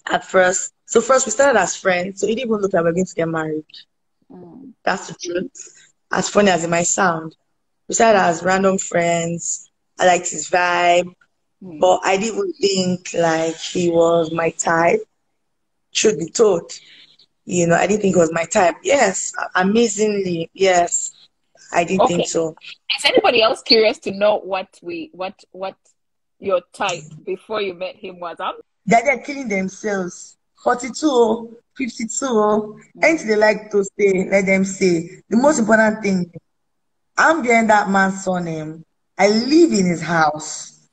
at first. So first we started as friends, so it didn't even look like we are going to get married. Mm. That's the truth. As funny as it might sound. We started as random friends. I liked his vibe, Mm. but I didn't think like he was my type. Truth be told, I didn't think he was my type. Yes, amazingly, yes, I didn't think Okay. so. Is anybody else curious to know what your type before you met him was? They're killing themselves. 42, oh, 52, oh. Anything Mm. they like to say, let them say. The most Mm. important thing, I'm behind that man's surname. I live in his house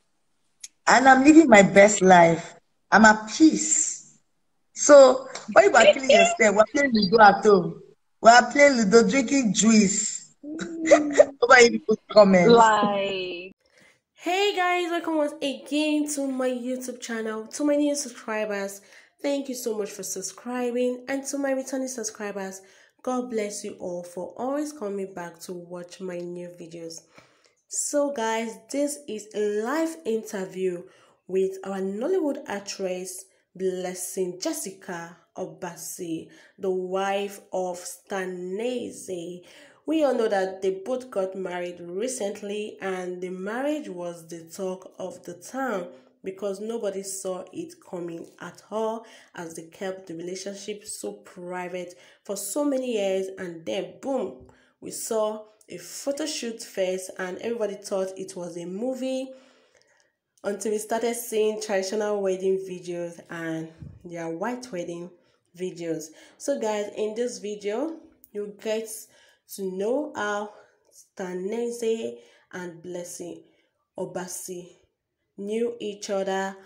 and I'm living my best life. I'm at peace. So, when you are killing yourself, we're playing Ludo at home. We're playing Ludo, drinking juice. Over people's comments. Like, Hey guys, welcome once again to my YouTube channel. To my new subscribers, thank you so much for subscribing, and to my returning subscribers, God bless you all for always coming back to watch my new videos. So guys, this is a live interview with our Nollywood actress Blessing Jessica OBASI, the wife of Stan Nze. We all know that they both got married recently, and the marriage was the talk of the town because nobody saw it coming at all, as they kept the relationship so private for so many years, and then boom, we saw a photo shoot first and everybody thought it was a movie until we started seeing traditional wedding videos and their white wedding videos. So guys, in this video you get to know how Stan Nze and Blessing OBASI knew each other,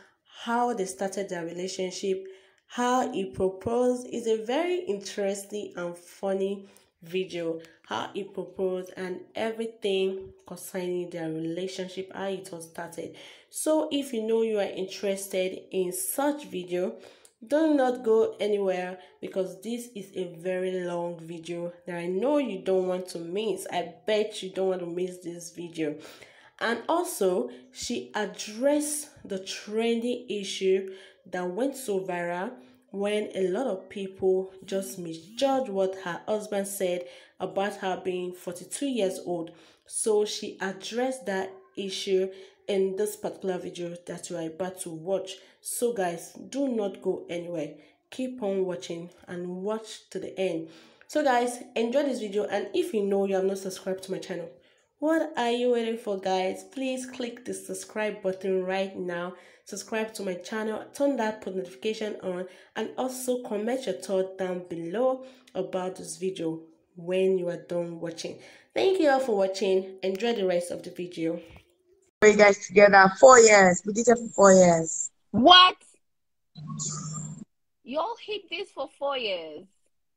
how they started their relationship, how he proposed. Is a very interesting and funny video. How he proposed and everything concerning their relationship, how it was started. So if you know you are interested in such video, do not go anywhere because this is a very long video that I know you don't want to miss. I bet you don't want to miss this video. And also, she addressed the trending issue that went so viral when a lot of people just misjudged what her husband said about her being 42 years old. So she addressed that issue in this particular video that you are about to watch. So guys, do not go anywhere. Keep on watching and watch to the end. So guys, enjoy this video, and if you know you have not subscribed to my channel, what are you waiting for, guys? Please click the subscribe button right now. Subscribe to my channel, turn that post notification on, and also comment your thought down below about this video when you are done watching. Thank you all for watching. Enjoy the rest of the video. You guys together 4 years. We did it for 4 years. what? Y'all hid this for 4 years?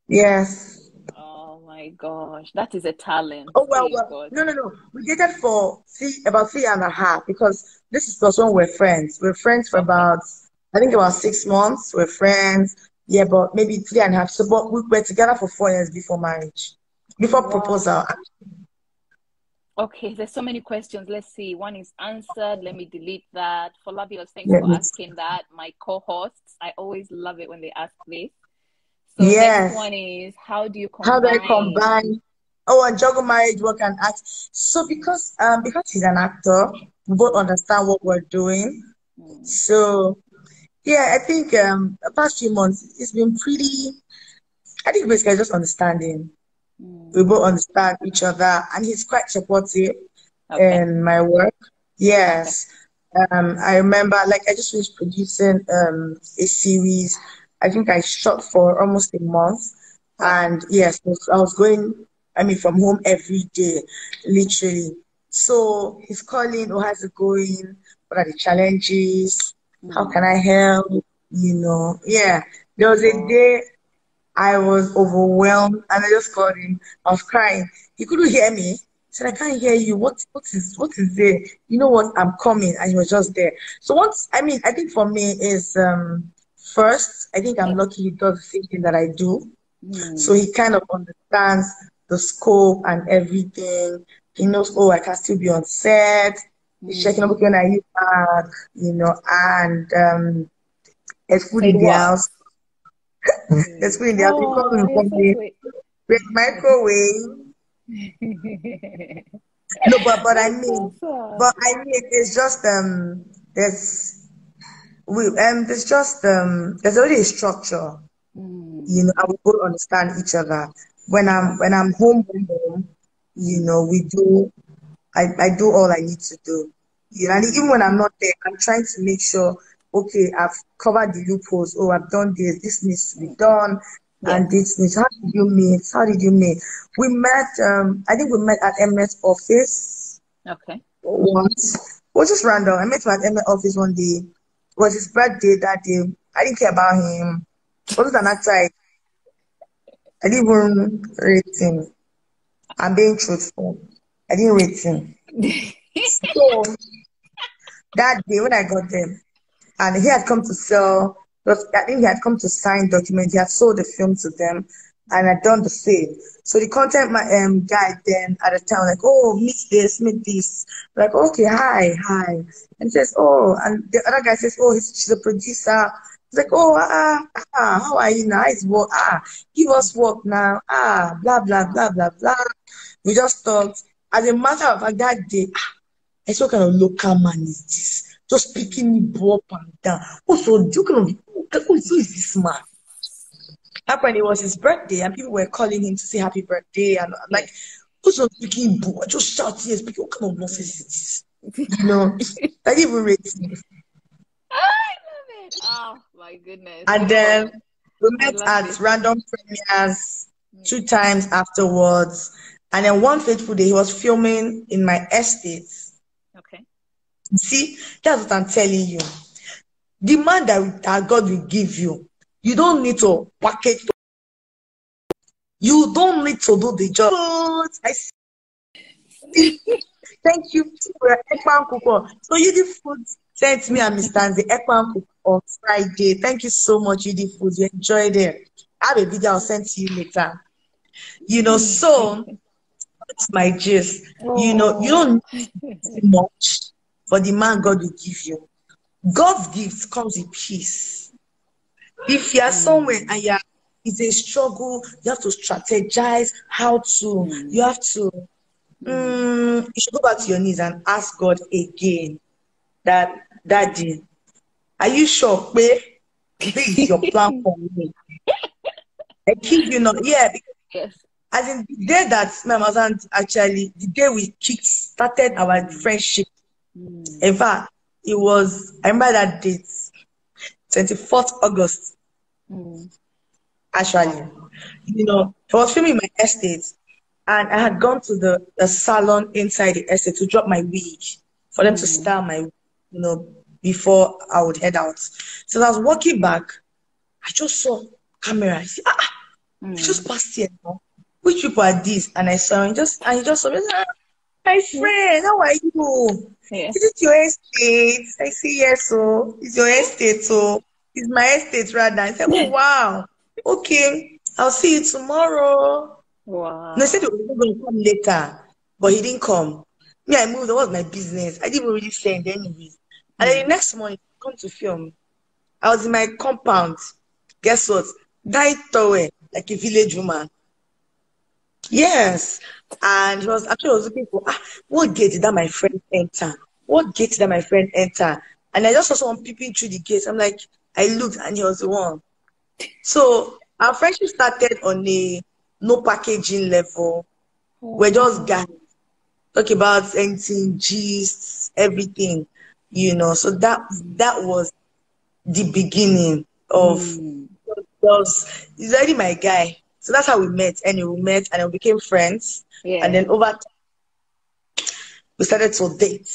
Yes. Oh my gosh, that is a talent. Oh well, Hey well, God. no, no, no. We dated for about 3.5 because this is plus when we're friends. We're friends for Okay. about, I think, about 6 months. We're friends. Yeah, but maybe 3.5. So, but we were together for 4 years before marriage, before Wow. proposal. Okay, there's so many questions. Let's see. One is answered. Let me delete that. Falabios, thanks Let for me asking that. My co-hosts, I always love it when they ask this. So next Yes. one is, how do you How do I combine? combine? Oh, and juggle marriage, work, and act. So because he's an actor, we both Mm, understand what we're doing. mm, So yeah, I think the past few months it's been pretty. I think basically just understanding. We mm. both understand each other, and he's quite supportive Okay. in my work. Okay. Yes. I remember, like, I just finished producing a series. I think I shot for almost a month, Right. and yes, I was going. I mean, from home every day, literally. So he's calling, "Oh, how's it going? What are the challenges? How can I Mm. help?" Yeah. There was a Wow. day I was overwhelmed and I just called him. I was crying. He couldn't hear me. He said, I can't hear you. What is there? You know what? I'm coming. And he was just there. So I think for me is first, I think I'm Yeah. lucky he does the same thing that I do. So Mm. he kind of understands the scope and everything. He knows, oh, I can still be on set. He's checking up Mm. when I you back, and There's food Said in the what? house. There's food in the house. You come Oh, in you're from so the sweet. microwave. No, but I That's so mean, sad. it's just there's there's just there's already a structure. You know, Mm, and we both understand each other. When wow. I'm home, you Mm, know, I do all I need to do. You know, and even mm, when I'm not there, I'm trying to make sure, okay, I've covered the loopholes. Oh, I've done this. This needs to be mm. done, Yes. and this needs. How did you meet? How did you meet? We met. I think we met at MS office Okay. once. It was just random. I met him at MS office one day. It was his birthday that day. I didn't care about him. Wasn't an actor. I didn't even rate him. I'm being truthful. I didn't rate him. So that day when I got there, and he had come to sell, because I think he had come to sign documents. He had sold the film to them, and had done the sale. So the content guy then at the time like, oh, meet this. Like, okay, hi, and he says, oh, and the other guy says, oh, she's a producer. He's like, oh, how are you now? It's work, give us work now, blah blah blah blah blah. We just talked. As a matter of fact, that day, I saw kind of local man is this, just picking me up and down. Also, you kind of, who is this man? Happened, it was his birthday, and people were calling him to say happy birthday, and I'm like, Yes. who's not speaking boo? I just shouting and speaking. What kind of nonsense is this? You know, I didn't even rate it. I love it. Oh my goodness. And then we I met love at this. random premieres Mm, 2 times afterwards. And then one fateful day, he was filming in my estate. okay. See, that's what I'm telling you. The man that God will give you, you don't need to package. You don't need to do the job. I see. Thank you for Ekpan Cook. So you the food sent me and Mr. Nze Ekpan Cook on Friday. Thank you so much, you the food. You enjoyed it. I have a video I'll send to you later. You know, so that's my gist. You know, you don't Oh. need much for the man God will give you. God's gift comes with peace. If you are somewhere Mm, and it's a struggle, you have to strategize how to, mm, you have to, mm. you should go back to your knees and ask God again that, Daddy, are you sure, babe? This is your plan for me. I kid you not. Yeah, because Yes. as in the day that my husband actually, the day we kick started our Mm, friendship. mm, In fact, it was, I remember that date, 24th August, mm. actually. Wow. You know, I was filming my estate, and I had gone to the salon inside the estate to drop my wig for them to Mm, style my, before I would head out. So as I was walking back, I just saw camera. I said, I just mm. passed here now. Which people are these? And I saw him and he just saw me. My Yeah. friend, how are you? Yeah. Is it your estate? I say yes, so it's your estate, so it's my estate rather. I said, oh wow, okay, I'll see you tomorrow. And I said he Wow. was going to come later, but he didn't come. Me, I moved. That was my business. I didn't really send anyways. And then the Mm. next morning, come to film. I was in my compound. Guess what? Dyed towel like a village woman. Yes. And he was actually was looking for what gate did that my friend enter? What gate did that my friend enter? And I just saw someone peeping through the gate. I'm like, I looked and he was the one. So our friendship started on a no packaging level. We're just Wow. guys. Talk about anything, gist, everything, So that was the beginning of Mm. he's already my guy. So that's how we met. And we met and then we became friends. And then Yes. over time we started to date.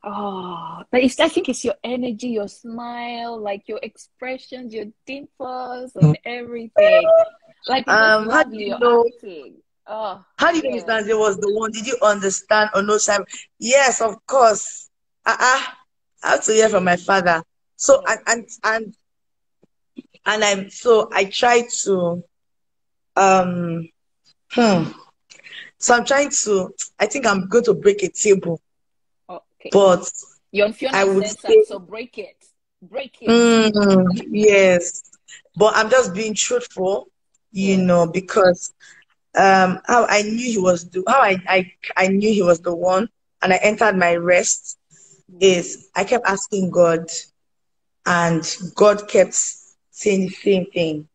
Oh, but I think it's your energy, your smile, like your expressions, your dimples, and everything. Like we just How love do you, you your know acting. Oh, how do you know yes. Mr. Nze was the one? Did you understand or no time? Yes, of course. I have to hear from my father. So Yes. I try to um hmm. So I think I'm going to break a table, Okay. but You're on I Fiona would Censored, say so break it. break it. Yes. But I'm just being truthful, Yes. because how I knew he was I knew he was the one, and I entered my rest is I kept asking God, and God kept saying the same thing.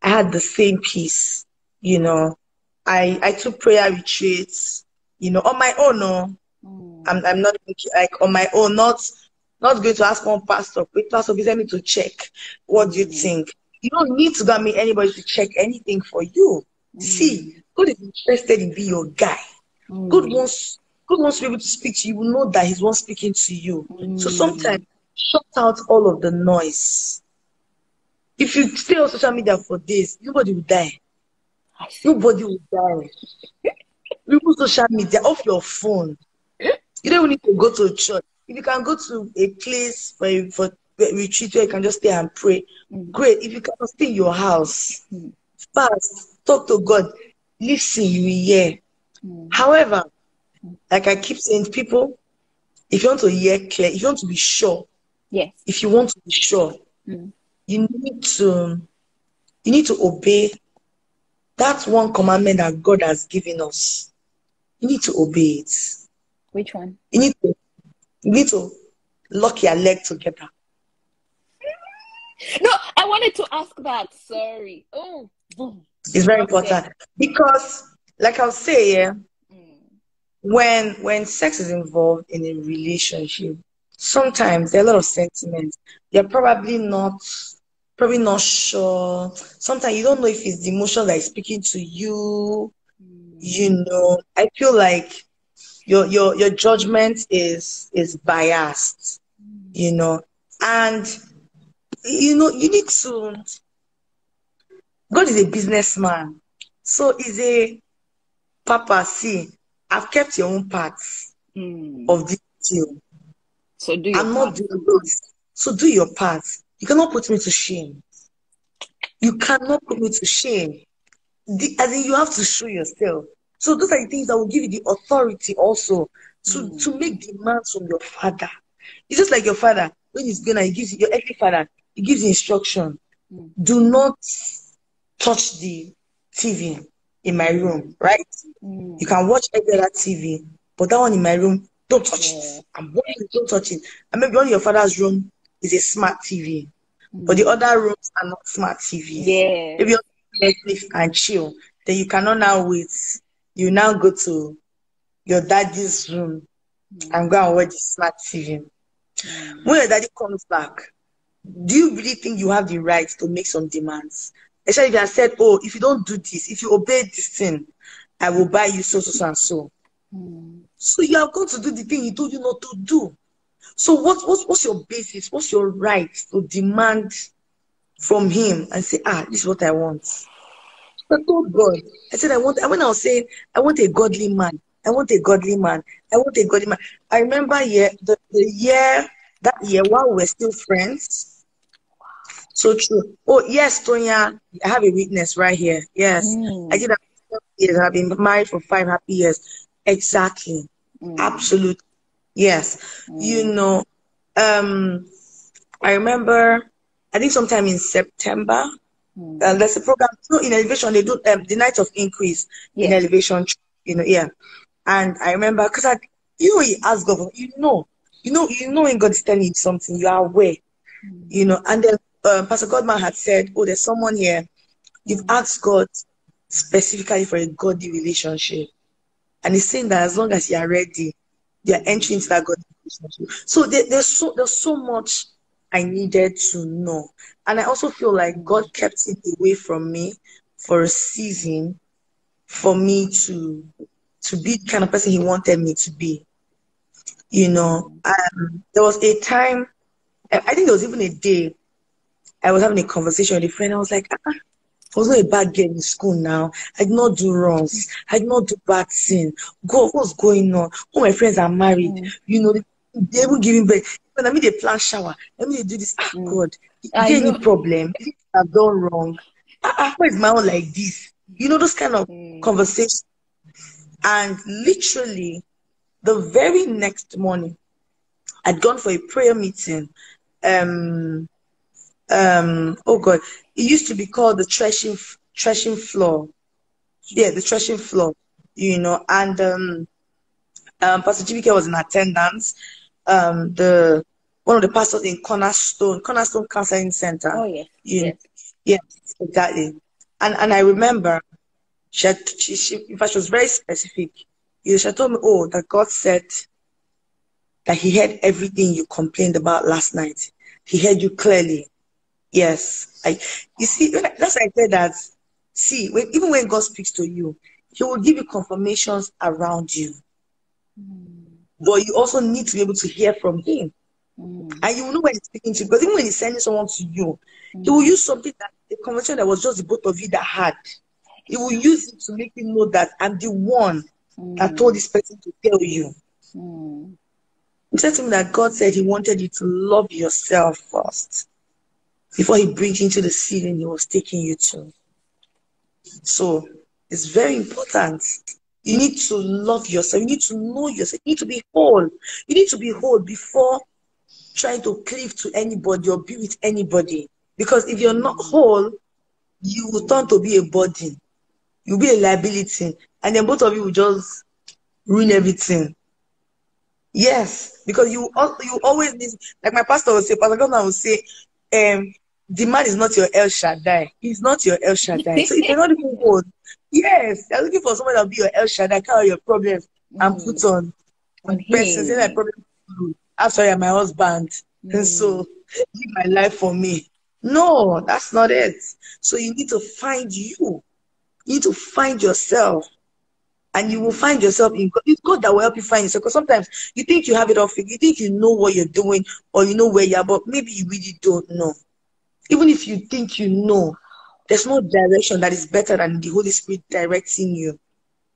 I had the same peace, you know. I took prayer retreats, on my own. No, Mm. I'm not like on my own, not going to ask one pastor. Wait, pastor, please let me to check. What do you Mm. think? You don't need to go and meet anybody to check anything for you. See, Mm. God is interested in being your guy. God Mm. wants God wants to be able to speak to you. You will know that He's one speaking to you. So sometimes Mm. shut out all of the noise. If you stay on social media for days, nobody will die. I see. Nobody will die. Remove social media off your phone. You don't even need to go to a church. If you can go to a place for a retreat where you can just stay and pray, Mm. great. If you cannot stay in your house, Mm. fast, talk to God, listen, you will hear. Mm. However, like I keep saying to people, if you want to hear clear, if you want to be sure, Yes. if you want to be sure, Mm. you need to obey that one commandment that God has given us. You need to obey it. Which one? You need to you need to lock your leg together. No, I wanted to ask that. Sorry. Oh, boom. It's very Drop there. important because, like I'll say, yeah, Mm. when sex is involved in a relationship, sometimes there are a lot of sentiments. You're probably not sure. Sometimes you don't know if it's the emotion that is speaking to you. Mm. I feel like your judgment is biased. You Mm. know, and you need to. God is a businessman, so is a Papa. See, I've kept your own parts Mm. of this deal. So do your I'm not part. doing those. So do your part. You cannot put me to shame. You cannot put me to shame. As in, you have to show yourself. So those are the things that will give you the authority also to make Mm. demands from your father. It's just like your father when he's gonna he gives you your earthly father, he gives you instruction. Mm. Do not touch the TV in my room, Mm. right? You Mm. can watch every other TV, but that one in my room, don't touch it. Yeah. I'm warning you, don't touch it. And maybe one in your father's room is a smart TV, but the Mm. other rooms are not smart TVs. Maybe Yes. you Netflix and chill. Then you cannot now wait. You now go to your daddy's room and Mm. go and watch the smart TV. Mm. When your daddy comes back, do you really think you have the right to make some demands? Especially if you have said, oh, if you don't do this, if you obey this thing, I will buy you so, so, so, and so. Mm. So you are going to do the thing he told you not to do. So what's your basis? What's your right to demand from him and say, this is what I want? I told God. I said, when I was saying, I want a godly man. I want a godly man. I want a godly man. I remember that year while we were still friends. So true. Oh, yes, Tonya, I have a witness right here. Yes. I Mm. did that for 7 years. I've been married for 5 happy years. Exactly. Mm. Absolutely. Yes. Mm. Um, I remember, I think sometime in September, Mm. there's a program, in elevation, they do the night of increase in Yes. elevation, yeah. And I remember, because you ask God, when God is telling you something, you are aware, Mm. and then Pastor Godman had said, oh, there's someone here, you've Mm. asked God specifically for a godly relationship. And he's saying that as long as you are ready, you are entering into Mm. that godly relationship. So there's so much I needed to know. And I also feel like Mm. God kept it away from me for a season for me to be the kind of person he wanted me to be. Mm. There was a time, I think there was even a day I was having a conversation with a friend. I was like, I was not a bad girl in school now. I did not do wrongs. I did not do bad sin. God, what's going on? All my friends are married. Mm. They even giving birth. When I mean they plan shower, let me do this. Mm. God, is I there any know. problem? Is it I've done wrong? Why is my own like this? Those kind of Mm. conversations. And literally, the very next morning, I'd gone for a prayer meeting. um oh God, it used to be called the threshing floor. Yeah, the threshing floor, and Pastor GBK was in attendance. The one of the pastors in Cornerstone Counseling Center. Oh yes, You know, yes. yes, exactly. And I remember in fact, she was very specific. She told me, oh, that God said that He heard everything you complained about last night. He heard you clearly. Yes, you see, that's why I said that. See, even when God speaks to you, He will give you confirmations around you. But you also need to be able to hear from Him. And you will know when He's speaking to you. Because even when He's sending someone to you, He will use something that a conversation that was just the both of you that had. He will use it to make you know that I'm the one that told this person to tell you. He said to me that God said He wanted you to love yourself first before He brings you into the ceiling He was taking you to. So it's very important. You need to love yourself. You need to know yourself. You need to be whole. You need to be whole before trying to cleave to anybody or be with anybody. Because if you're not whole, you will turn to be a burden. You'll be a liability. And then both of you will just ruin everything. Yes, because you always need, like my pastor will say, Pastor Governor will say, the man is not your El Shaddai. He's not your El Shaddai. So if you're not even whole, yes, you're looking for someone that will be your El Shaddai, carry your problems and put on the person, say my problem. I'm sorry, I'm my husband. And so live my life for me. No, that's not it. So you need to find you. You need to find yourself. And you will find yourself in God. It's God that will help you find yourself. Because sometimes you think you have it all figured. You think you know what you're doing or you know where you are, but maybe you really don't know. Even if you think you know, there's no direction that is better than the Holy Spirit directing you.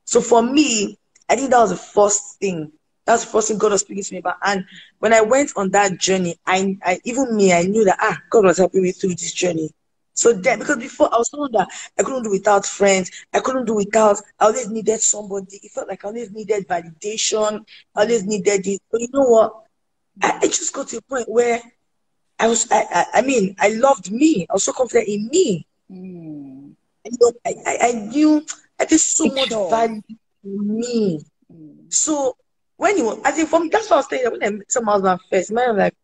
So for me, I think that was the first thing. That's the first thing God was speaking to me about. And when I went on that journey, I knew that God was helping me through this journey. So then, because before I was someone that I couldn't do without friends, I always needed somebody. It felt like I always needed validation, I always needed it. But you know what? I just got to a point where I loved me. I was so confident in me. I knew I did so much value in me. So when you, I think for me, that's what I was saying. When I met some husband first, man, I'm like,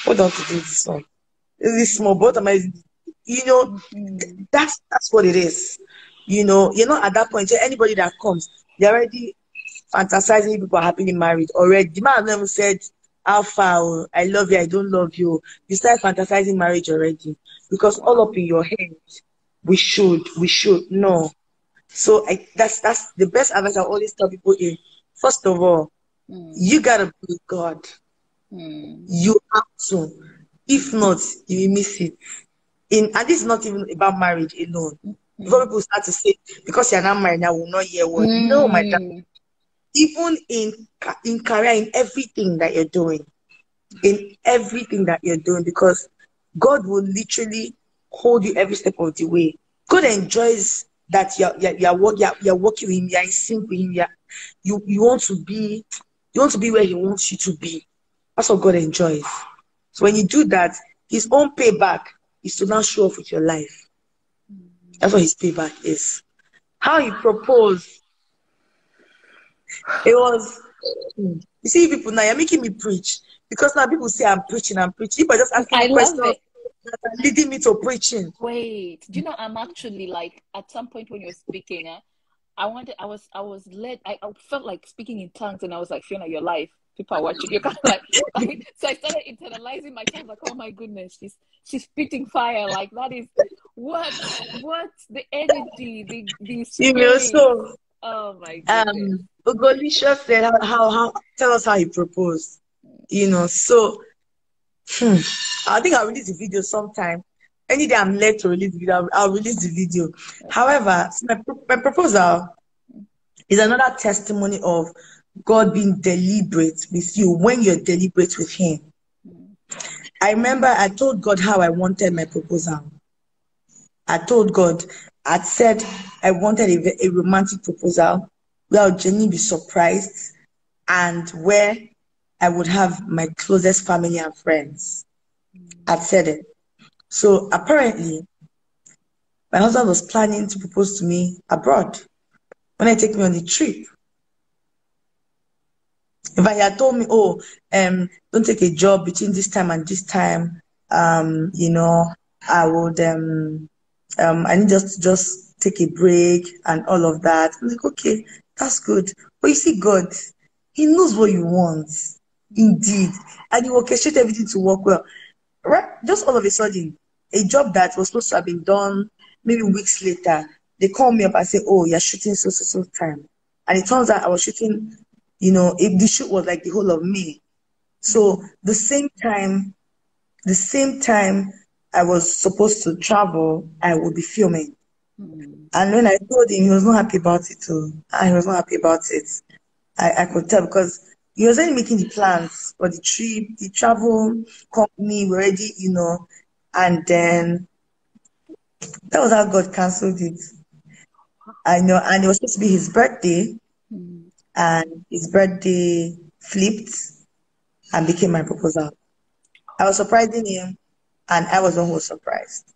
hold on to do this one. This small, but that's what it is. You're not at that point. Anybody that comes, they're already fantasizing people are happily married already. The man never said, how far, I love you, I don't love you. You start fantasizing marriage already. Because all up in your head, we should. No. So that's the best advice I always tell people is, first of all, you gotta be with God. You have to. If not, you will miss it. And this is not even about marriage alone. Before people start to say, because you're not married, I will not hear what. No, my God. Even in career, in everything that you're doing, because God will literally hold you every step of the way. God enjoys that you're working with Him, you're in sync with Him, you want to be where He wants you to be. That's what God enjoys. So when you do that, His own payback is to now show off with your life. That's what His payback is. How He proposed, it was, you see, people now, you're making me preach. Because now people say I'm preaching. People are just asking me questions that are leading me to preaching. Wait, do you know, I'm actually like, at some point when you're speaking, I was led, I felt like speaking in tongues, and I was like, Fiona, your life. People are watching. You kind of like, so I started internalizing myself, like, oh my goodness, she's spitting fire. Like, that is what the energy, the spirit. So, oh my goodness. Ugolisha said, how tell us how he proposed. So I think I'll release the video sometime. Any day I'm led to release the video, I'll release the video. Okay. However, my proposal is another testimony of God being deliberate with you when you're deliberate with Him. I remember I told God how I wanted my proposal. I told God, I said I wanted a romantic proposal where Jenny be surprised and where I would have my closest family and friends. Mm. I've said it. So apparently, my husband was planning to propose to me abroad when I take me on the trip. In fact, he had told me, oh, don't take a job between this time and this time. You know, I would, I need just take a break and all of that. I'm like, okay, that's good. But you see, God, He knows what you want, indeed, and He orchestrates everything to work well. Right? Just all of a sudden, a job that was supposed to have been done maybe weeks later, they call me up and say, "Oh, you're shooting so time," and it turns out I was shooting. The shoot was like the whole of May. So the same time I was supposed to travel, I would be filming. Mm. And when I told him, he was not happy about it too. He was not happy about it. I could tell because he was already making the plans for the trip, the travel company were already, and then that was how God cancelled it. I know, and it was supposed to be his birthday, Mm. and his birthday flipped and became my proposal. I was surprising him, and I was the one who was surprised.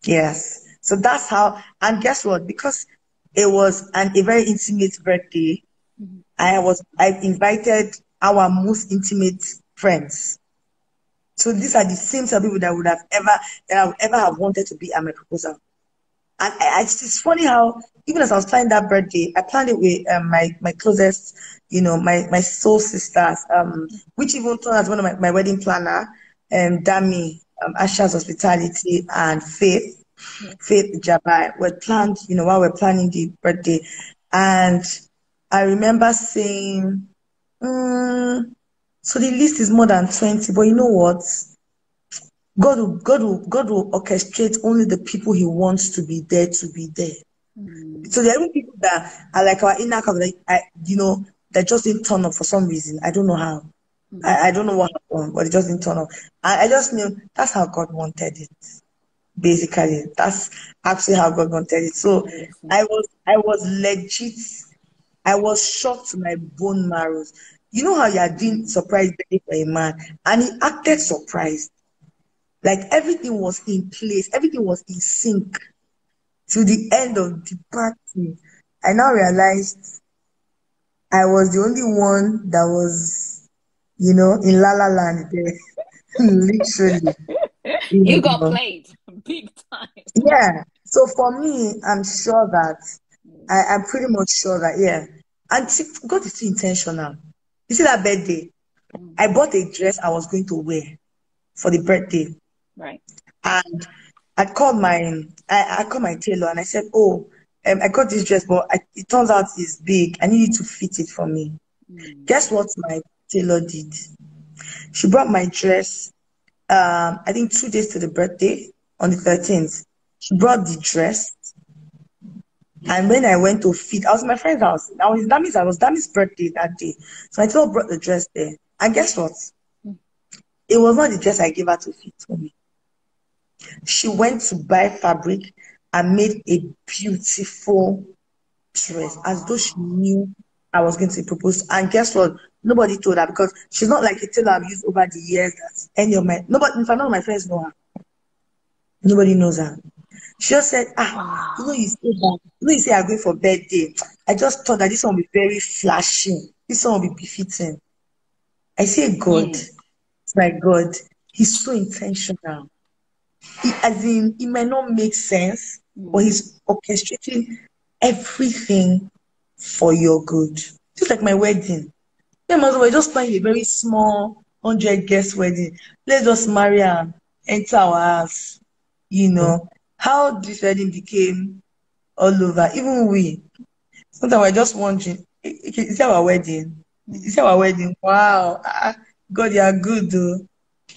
Yes. So that's how, and guess what? Because it was a very intimate birthday, Mm. I invited our most intimate friends. So these are the same type of people that I would ever have wanted to be at my proposal. And it's funny how even as I was planning that birthday, I planned it with my closest, my soul sisters, which even turned out one of my wedding planner, Dami, Asha's Hospitality, and Yeah. Faith Jabai were planned, while we're planning the birthday. And I remember saying, so the list is more than 20, but you know what? God will orchestrate only the people He wants to be there to be there. Mm. So there are even people that are like our inner circle, that just didn't turn up for some reason. I don't know how. Mm. I don't know what happened, but it just didn't turn up. I just knew that's how God wanted it. Basically, that's actually how God wanted it. So Amazing. I was legit. I was shocked to my bone marrows. You know how you are doing surprise birthday for a man, and he acted surprised. Like everything was in place, everything was in sync to the end of the party. I now realized I was the only one that was, in La La Land there, literally, You got you know. played big time. Yeah. So for me, I'm sure that Mm. I'm pretty much sure that, yeah. And see, God is too intentional. You see that birthday? Mm. I bought a dress I was going to wear for the birthday. Right. And I called my tailor and I said, "Oh, I got this dress, but it turns out it's big. I need you to fit it for me." Mm. Guess what my tailor did? She brought my dress, I think 2 days to the birthday on the Mm. 13th. She brought the dress. And when I went to fit, I was in my friend's house. I was Dami's birthday that day. So my tailor brought the dress there. And guess what? Mm. It was not the dress I gave her to fit for me. She went to buy fabric and made a beautiful dress as though she Wow. knew I was going to propose. And guess what? Nobody told her because she's not like a tailor I've used over the years that any of my nobody in fact none of my friends know her. Nobody knows her. She just said, Wow. you say that, you say I'm going for birthday. I just thought that this one will be very flashy. This one will be befitting. I say God, Mm. my God, He's so intentional. As in, it might not make sense, but Mm. He's orchestrating everything for your good. Just like my wedding. Me and my husband were just planning a very small 100 guest wedding. Let's just marry and enter our house. How this wedding became all over. Even we. Sometimes we're just wondering, is it our wedding? Is it Mm. our wedding? Wow. God, you are good though.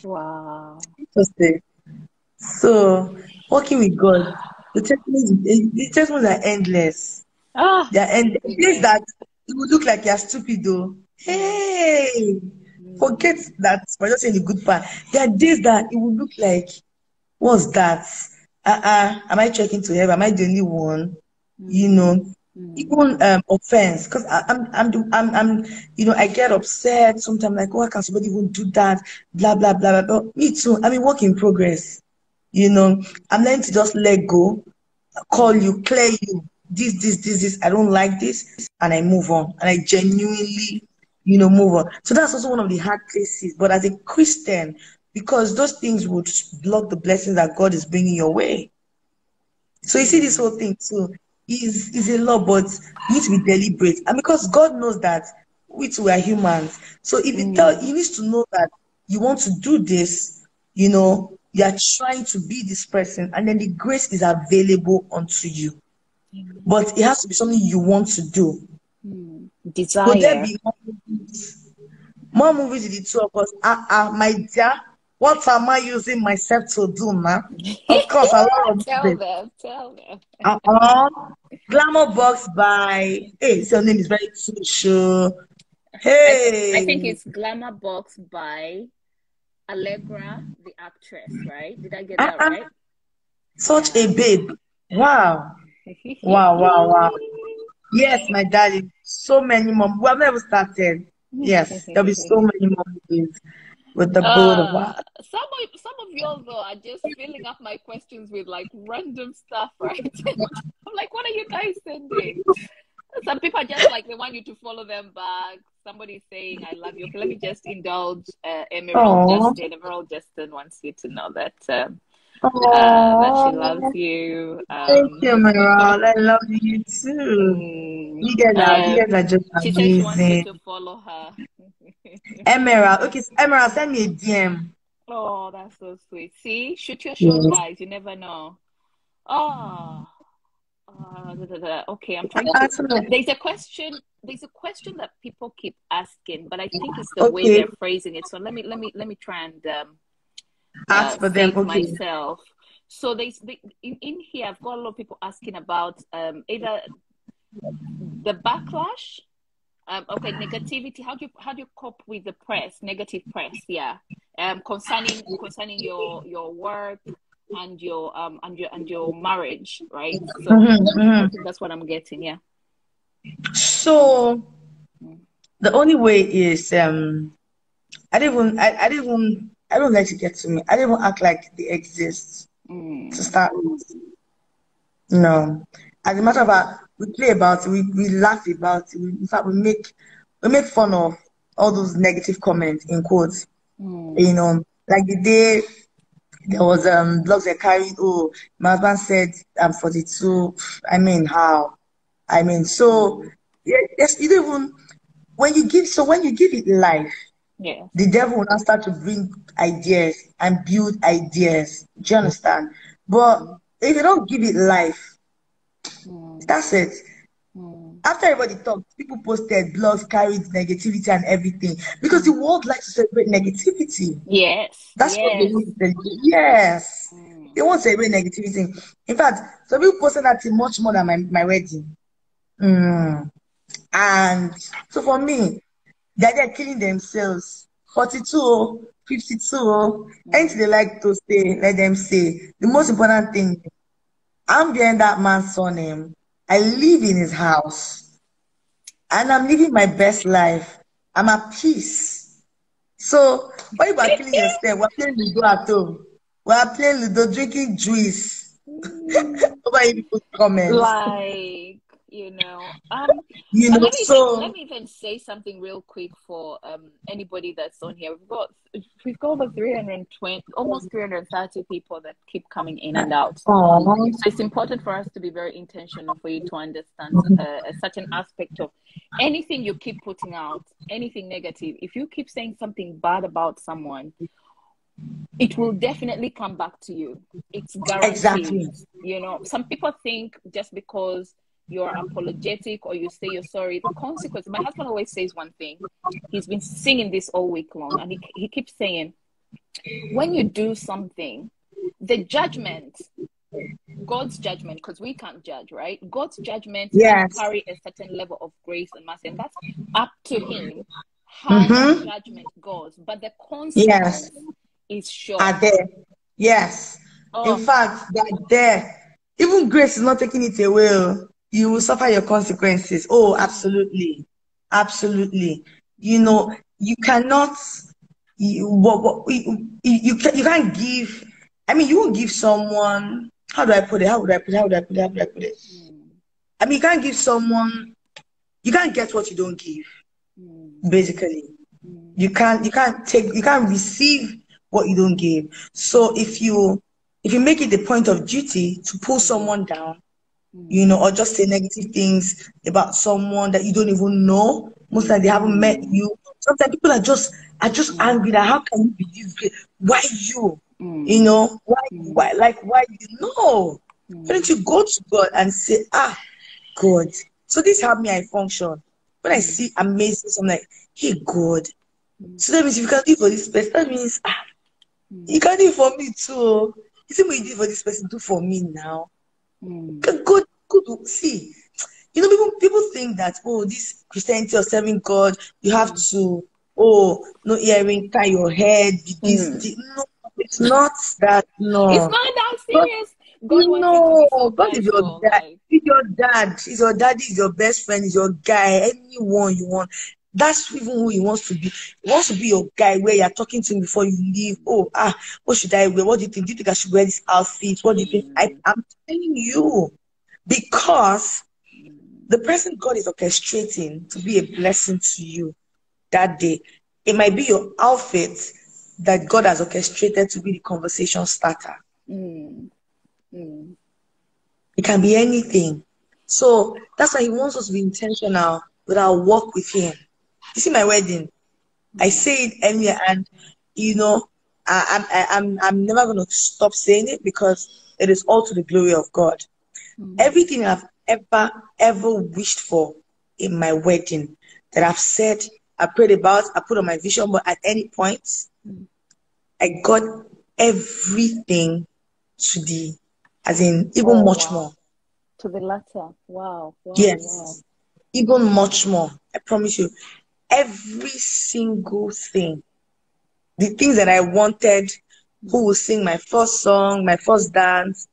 Wow. Interesting. So, working with God, the testimonies are endless. Ah, They are my endless. Days goodness. that it would look like you're stupid though. Mm. Hey, forget Mm. that. We're just saying the good part. There are days that it would look like, what's that? Am I checking to heaven? Am I the only one? You Mm. know. even offense, because I'm I get upset sometimes, like, why can somebody even do that, blah blah blah blah. But me too, I mean, work in progress. I'm learning to just let go, call you, clear you, this, I don't like this, and I move on, and I genuinely, move on. So that's also one of the hard places. But as a Christian, because those things would block the blessings that God is bringing your way. So you see, this whole thing too is a lot, but you need to be deliberate, and because God knows that we too are humans. So if he needs to know that you want to do this, you are trying to be this person, and then the grace is available unto you. But it has to be something you want to do. Could there Desire. be more movies with the two of us? My dear, what am I using myself to do now? Of course, a lot of Tell movies. them. Tell them. Glamour Box by, hey, so your name is very too sure. I think Hey, it's Glamour Box by Allegra, the actress, right? Did I get that uh-uh, right? such a Yeah. babe. Wow, wow, wow, wow. Yes, my darling. So many more. We have never started. Yes, there'll be so many more movies with the both of Uh, us. some of y'all though are just filling up my questions with like random stuff, right? I'm like, what are you guys sending? Some people are just like they want you to follow them back. Somebody's saying I love you. Okay, let me just indulge. Oh, Emerald Justin wants you to know that she loves oh, you. thank you, Meryl. I love you too. Mm, You guys are just she says she wants you amazing. to follow her. Emerald, okay, so Emerald, send me a DM. Oh, that's so sweet. See, shoot your shot, Yes. guys. You never know. Oh, okay. I'm trying to. Excellent. There's a question. There's a question that people keep asking, but I think it's the way Okay, they're phrasing it. So let me try and ask for say them. it Okay. myself. So in here, I've got a lot of people asking about either the backlash. Okay, negativity. How do you cope with the press, negative press? Yeah. Concerning your work and your marriage, right? So I think that's what I'm getting. Yeah. So Mm. the only way is I don't let it get to me. I don't even act like they exist to Mm. start with. No. As a matter of fact, we play about it, we laugh about it. In fact, we make fun of all those negative comments in quotes. Mm. Like the day there was blogs that carried, oh, my husband said I'm 42. I mean, how? I mean, so Mm. yeah, yes, you don't even when you give it life, Yes. the devil will now start to bring ideas and build ideas. Do you understand? But Mm. if you don't give it life, Mm. that's it. Mm. After everybody talked, people posted blogs carried negativity and everything because the Mm. world likes to celebrate negativity. Yes. That's what they Yes. want to celebrate. Yes, Mm. they want to celebrate negativity. In fact, some people posted that thing much more than my wedding. Mm. And so for me, they're killing themselves. 42, oh, 52, oh, anything Mm. they like to say, let them say. The most Mm. important thing, I'm bearing that man's surname. I live in his house and I'm living my best life. I'm at peace. So when you are killing yourself, we're playing Ludo at home. We're playing Ludo, drinking juice. Mm. Nobody people's comments. Like, let me even let So me even say something real quick for anybody that's on here. We've got over 320, almost 330 people that keep coming in and out. oh, So it's important for us to be very intentional for you to understand a certain aspect of anything you keep putting out, anything negative. If you keep saying something bad about someone, it will definitely come back to you. It's guaranteed. exactly. Some people think just because you're apologetic or you say you're sorry, the consequence. My husband always says one thing. He's been singing this all week long, and he keeps saying, when you do something, the judgment, God's judgment, because we can't judge, right? God's judgment can Yes. carry a certain level of grace and mercy, and that's up to Him how that Mm-hmm. judgment goes. But the Yes. consequence is sure. Are there. Yes. In Oh, fact, they're there. Even grace is not taking it away. Oh. you will suffer your consequences. Oh, absolutely. Absolutely. You know, you cannot, you can't give, I mean, you won't give someone, how do I put it? How would I put it? How would I put it? How would I put it? I mean, you can't give someone, you can't get what you don't give, basically. You can't receive what you don't give. So if you make it the point of duty to pull someone down, you know, or just say negative things about someone that you don't even know. Most times they haven't met you. Sometimes people are just angry that how can you be this great? Why you? You know, why you know? Why don't you go to God and say, God. So this is how me I function. When I see amazing, so I'm like, hey God. So that means if you can do it for this person, that means you can do it for me too. You see what you did for this person, do for me now. Good, good. See, you know, people think that, oh, this Christianity or serving God, you have to, oh, no earring, tie your head, no, it's not that. It's No. not that God, serious. God wants you to be no, God is your successful. dad. Like, He's your dad. He's your daddy. He's your best friend. He's your guy. Anyone you want. That's even who he wants to be. He wants to be your guy where you're talking to him before you leave. Oh, what should I wear? What do you think? Do you think I should wear this outfit? What do you think? I'm telling you. Because the person God is orchestrating to be a blessing to you that day, it might be your outfit that God has orchestrated to be the conversation starter. It can be anything. So that's why he wants us to be intentional with our walk with him. You see my wedding? I say it earlier, and you know, I'm never gonna stop saying it because it is all to the glory of God. Everything I've ever wished for in my wedding that I've said, I prayed about, I put on my vision board at any point, I got everything to the, as in even much more. To the latter. Wow. Yes, even much more. I promise you, every single thing, the things that I wanted, who will sing my first song, my first dance,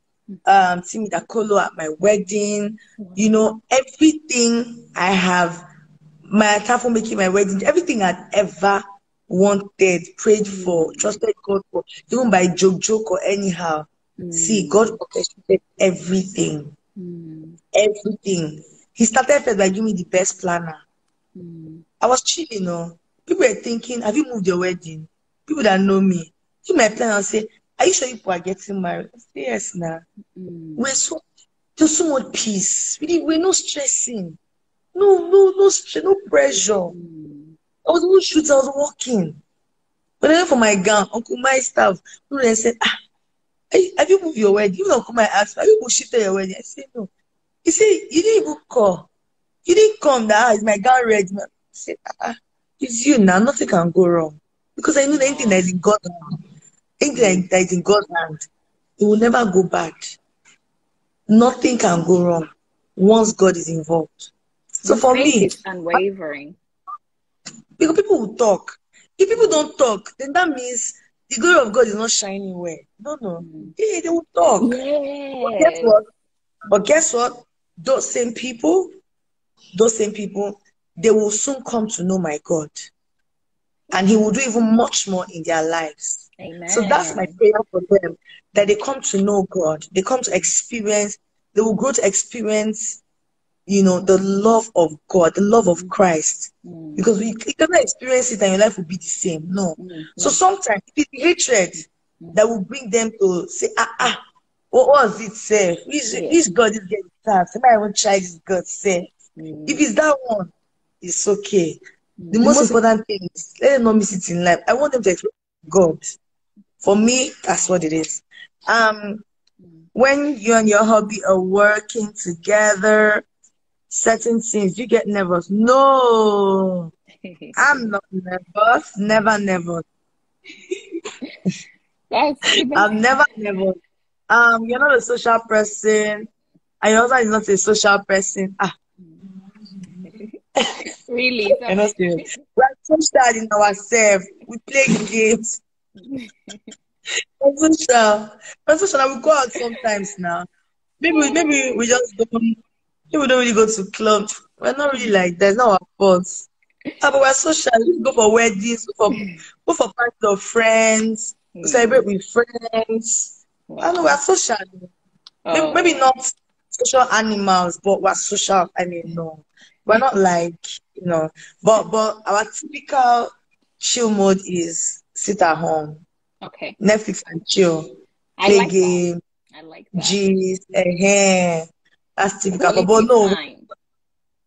Timmy Dakolo at my wedding, you know, everything I have, my time for making my wedding, everything I'd ever wanted, prayed for, trusted God for, even by joke or anyhow. See, God orchestrated everything. Everything. He started first by giving me the best planner. I was chilling, no. People were thinking, have you moved your wedding? People that know me. You might plan and say, are you sure people are getting married? I say, yes, now. There's so much peace. We're not stressing. No stress, no pressure. I was even shooting, I was walking. When I went for my gown, Uncle my staff, they said, have you moved your wedding? Even Uncle my asked, have you shifted your wedding? I said, no. He said, you didn't even call. You didn't come that is my gown ready. I said, it's you now, nothing can go wrong. Because I know that anything that is in God's hand, anything that is in God's hand, it will never go bad. Nothing can go wrong once God is involved. So Your for faith me, is unwavering. because people will talk. If people don't talk, then that means the glory of God is not shining well. No. Yeah, they will talk. But guess Yes. what? Those same people, they will soon come to know my God. And he will do even much more in their lives. So that's my Amen. prayer for them, that they come to know God. They come to experience, they will grow to experience, you know, the love of God, the love of Christ. Because you cannot experience it and your life will be the same. No. So sometimes it is hatred that will bring them to say, what was it, say? This God is getting tough. Somebody won't try this God, say. If it's that one, it's okay. The most important thing is let them not miss it in life. I want them to experience God. For me, that's what it is. When you and your hubby are working together, certain things you get nervous. No, I'm not nervous. Never. I'm never nervous. You're not a social person, and your husband is not a social person. Really? You're not serious. We're social in ourselves. We play games. We're social. We're social. We go out sometimes now. Maybe we just don't. People don't really go to clubs. We're not really like that. It's not our fault. Ah, but we're social. We go for weddings, go for parties of friends, we celebrate with friends. I know we're Wow. social. Maybe Oh, not social animals, but we're social. I mean, no, we're not like you know. But our typical chill mode is sit at home, okay. Netflix and chill, I play like that. game, I like that. gist, hair. That's typical. But Quality no, time.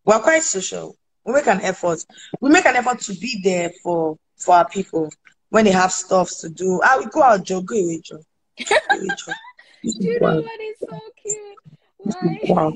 we're quite social. We make an effort. We make an effort to be there for our people when they have stuff to do. Ah, we go out, Joe. Go away, Joe. Go away, Joe. You Do should you go know out. what is so cute? You should Like, go out.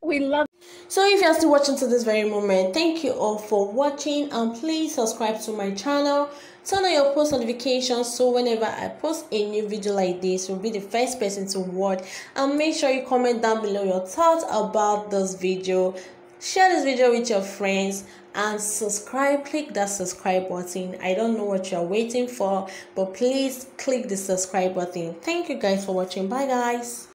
we love. So if you're still watching to this very moment, thank you all for watching, and please subscribe to my channel. Turn on your post notifications so whenever I post a new video like this, you'll be the first person to watch. And make sure you comment down below your thoughts about this video. Share this video with your friends and subscribe. Click that subscribe button. I don't know what you're waiting for, but please click the subscribe button. Thank you guys for watching. Bye guys.